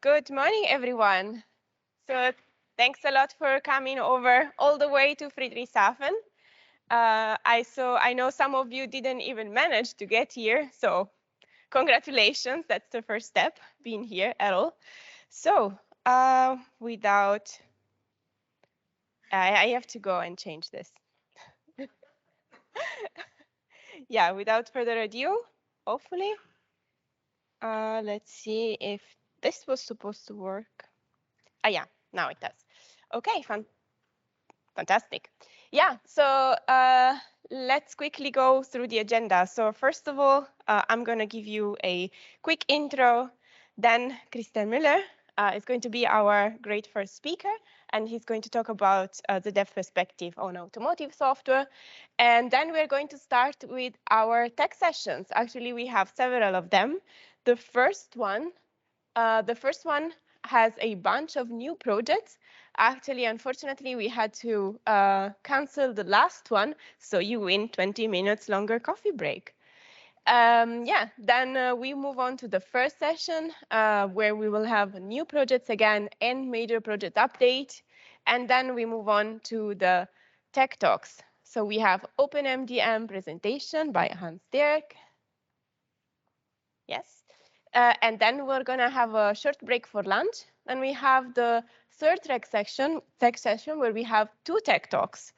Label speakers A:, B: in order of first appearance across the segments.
A: Good morning, everyone. So thanks a lot for coming over all the way to Friedrichshafen. I know some of you didn't even manage to get here, so congratulations. That's the first step, being here at all. So without, I have to go and change this. Yeah, without further ado, hopefully, let's see if this was supposed to work. Yeah, now it does. Okay, fantastic. Yeah, so let's quickly go through the agenda. So first of all, I'm going to give you a quick intro. Then Christian Müller is going to be our great first speaker, and he's going to talk about the dev perspective on automotive software. And then we're going to start with our tech sessions. Actually, we have several of them. The first one has a bunch of new projects. Actually, unfortunately, we had to cancel the last one, so you win 20 minutes longer coffee break. Yeah, then we move on to the first session where we will have new projects again and major project update. And then we move on to the tech talks. So we have OpenMDM presentation by Hans Dirk. Yes. And then we're going to have a short break for lunch. And we have the third tech session where we have two tech talks.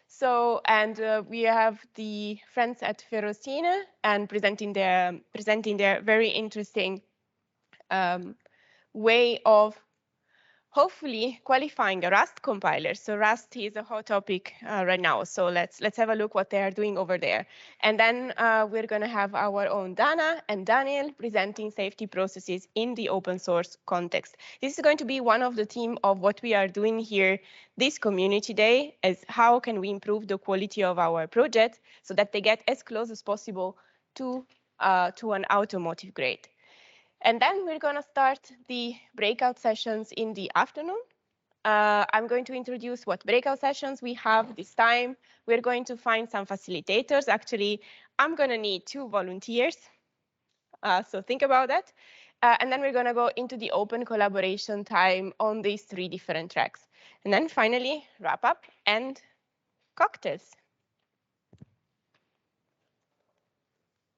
A: So, and we have the friends at Ferrocine and presenting their very interesting way of hopefully qualifying a Rust compiler. So Rust is a hot topic right now. So let's have a look what they are doing over there. And then we're going to have our own Dana and Daniel presenting safety processes in the open source context. This is going to be one of the theme of what we are doing here this community day, is how can we improve the quality of our project so that they get as close as possible to an automotive grade. And then we're going to start the breakout sessions in the afternoon. I'm going to introduce what breakout sessions we have this time. We're going to find some facilitators. Actually, I'm going to need 2 volunteers. So think about that. And then we're going to go into the open collaboration time on these 3 different tracks. And then finally, wrap up and cocktails.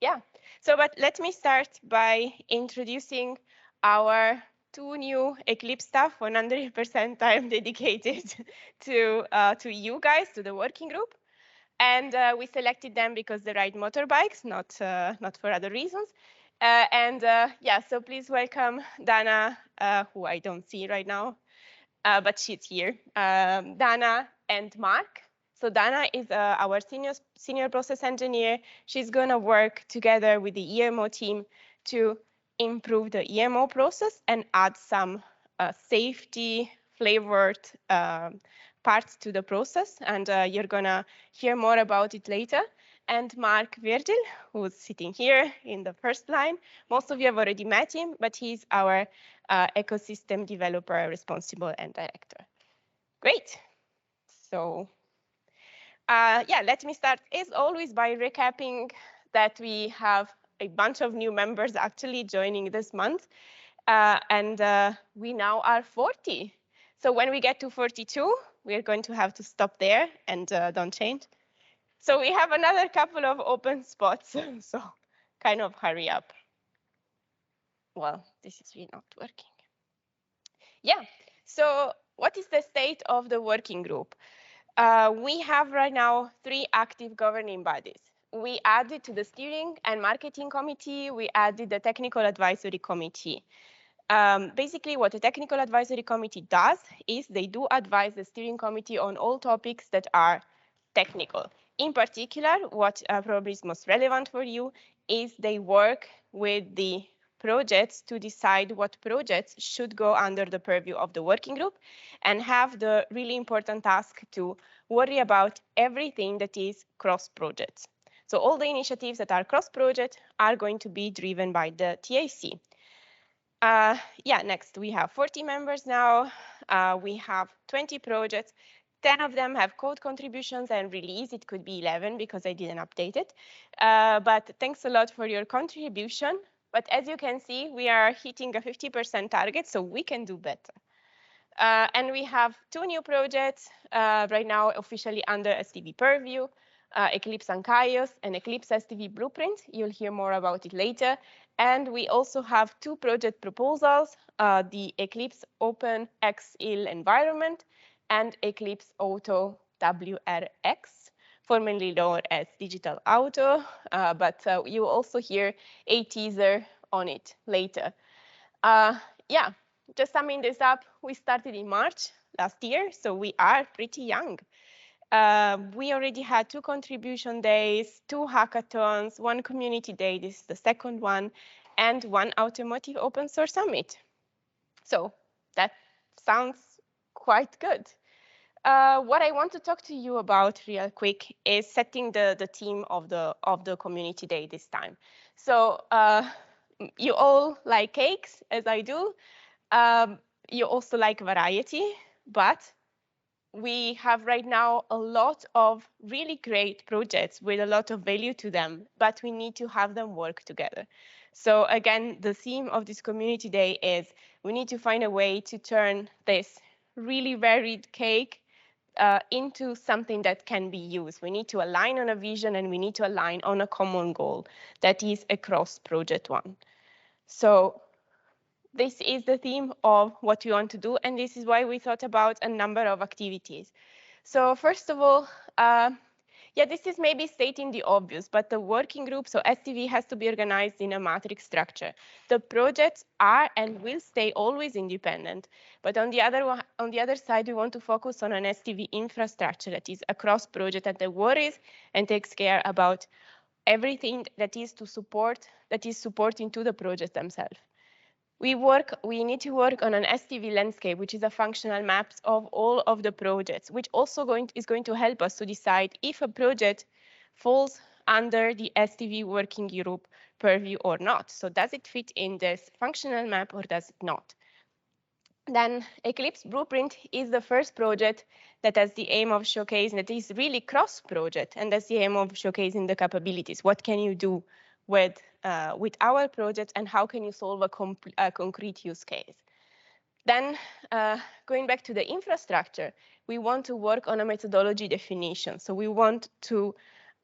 A: Yeah. So, but let me start by introducing our 2 new Eclipse staff, 100% time dedicated to you guys, to the working group. And we selected them because they ride motorbikes, not for other reasons. Yeah, so please welcome Dana, who I don't see right now, but she's here. Dana and Mark. So Dana is our senior process engineer. She's going to work together with the EMO team to improve the EMO process and add some safety flavored parts to the process. And you're going to hear more about it later. And Mark Virgil, who's sitting here in the first line. Most of you have already met him, but he's our ecosystem developer responsible and director. Great. So yeah, let me start as always by recapping that we have a bunch of new members actually joining this month. And we now are 40. So when we get to 42, we're going to have to stop there and don't change. So we have another couple of open spots, so kind of hurry up. Well, this is really not working. Yeah, so what is the state of the working group? We have right now 3 active governing bodies. We added to the steering and marketing committee, we added the technical advisory committee. Basically, what the technical advisory committee does is they do advise the steering committee on all topics that are technical. In particular, what probably is most relevant for you is they work with the projects to decide what projects should go under the purview of the working group and have the really important task to worry about everything that is cross-projects. So all the initiatives that are cross-project are going to be driven by the TAC. Yeah, next, we have 40 members now. We have 20 projects. 10 of them have code contributions and release. It could be 11 because I didn't update it. But thanks a lot for your contribution. But as you can see, we are hitting a 50% target, so we can do better. And we have 2 new projects right now officially under SDV purview, Eclipse Ankaios and Eclipse SDV Blueprint. You'll hear more about it later. And we also have 2 project proposals, the Eclipse Open XIL environment and Eclipse Auto WRX, formerly known as Digital Auto, but you will also hear a teaser on it later. Yeah, just summing this up, we started in March last year, so we are pretty young. We already had 2 contribution days, 2 hackathons, 1 community day, this is the second one, and 1 automotive open source summit. So that sounds quite good. What I want to talk to you about real quick is setting the theme of the community day this time. So you all like cakes, as I do. You also like variety, but we have right now a lot of really great projects with a lot of value to them, but we need to have them work together. So again, the theme of this community day is we need to find a way to turn this really varied cake into something that can be used. We need to align on a vision and we need to align on a common goal that is across project one. So this is the theme of what we want to do, and this is why we thought about a number of activities. So first of all, yeah, this is maybe stating the obvious, but the working group, so SDV, has to be organized in a matrix structure. The projects are and will stay always independent, but on the other side, we want to focus on an SDV infrastructure that is across project that worries and takes care about everything that is supporting to the project themselves. We need to work on an SDV landscape, which is a functional maps of all of the projects, which also is going to help us to decide if a project falls under the SDV working group purview or not. So does it fit in this functional map or does it not? Then Eclipse Blueprint is the first project that has the aim of showcasing that is really cross-project, and that's the aim of showcasing the capabilities. What can you do with our project, and how can you solve a concrete use case? Then, going back to the infrastructure, we want to work on a methodology definition. So we want to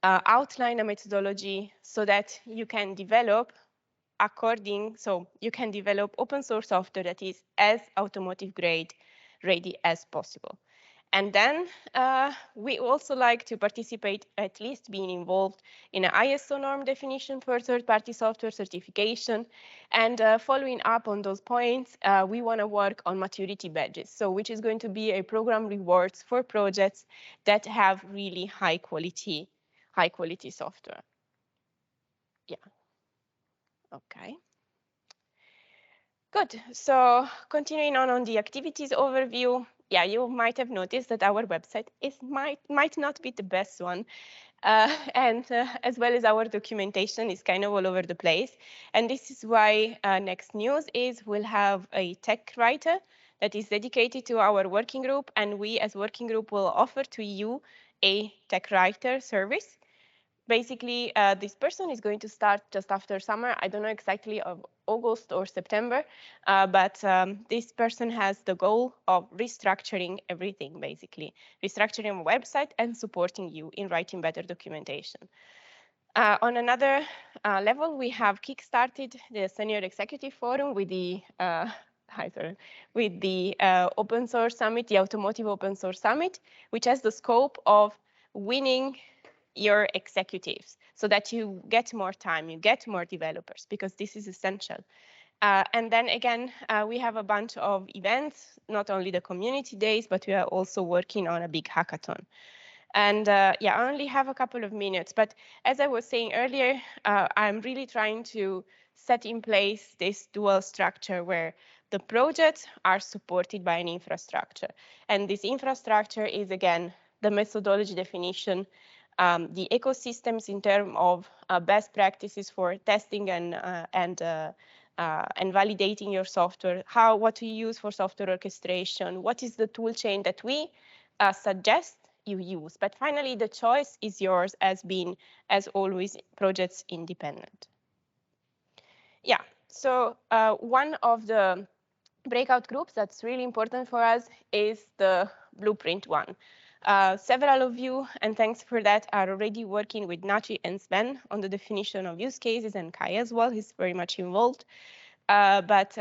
A: outline a methodology so that you can develop so you can develop open source software that is as automotive grade ready as possible. And then we also like to participate, at least being involved in an ISO norm definition for third-party software certification. And following up on those points, we want to work on maturity badges, so which is going to be a program rewards for projects that have really high quality software. Yeah. Okay. Good. So continuing on the activities overview, yeah, you might have noticed that our website might not be the best one. And as well as our documentation is kind of all over the place. And this is why next news is we'll have a tech writer that is dedicated to our working group. And we as working group will offer to you a tech writer service. Basically, this person is going to start just after summer. I don't know exactly of August or September, but this person has the goal of restructuring everything, basically. Restructuring a website and supporting you in writing better documentation. On another level, we have kickstarted the Senior Executive Forum with the Open Source Summit, the Automotive Open Source Summit, which has the scope of winning your executives so that you get more time, you get more developers, because this is essential. And then again, we have a bunch of events, not only the community days, but we are also working on a big hackathon. And yeah, I only have a couple of minutes, but as I was saying earlier, I'm really trying to set in place this dual structure where the projects are supported by an infrastructure. And this infrastructure is, again, the methodology definition, the ecosystems in terms of best practices for testing and validating your software, what to use for software orchestration, what is the tool chain that we suggest you use. But finally, the choice is yours as being, as always, projects independent. Yeah, so one of the breakout groups that's really important for us is the blueprint one. Several of you, and thanks for that, are already working with Nachi and Sven on the definition of use cases, and Kai as well, he's very much involved. But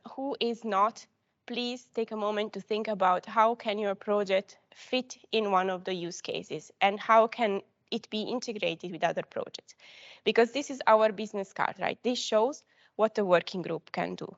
A: who is not, please take a moment to think about how can your project fit in one of the use cases and how can it be integrated with other projects. Because this is our business card, right? This shows what the working group can do.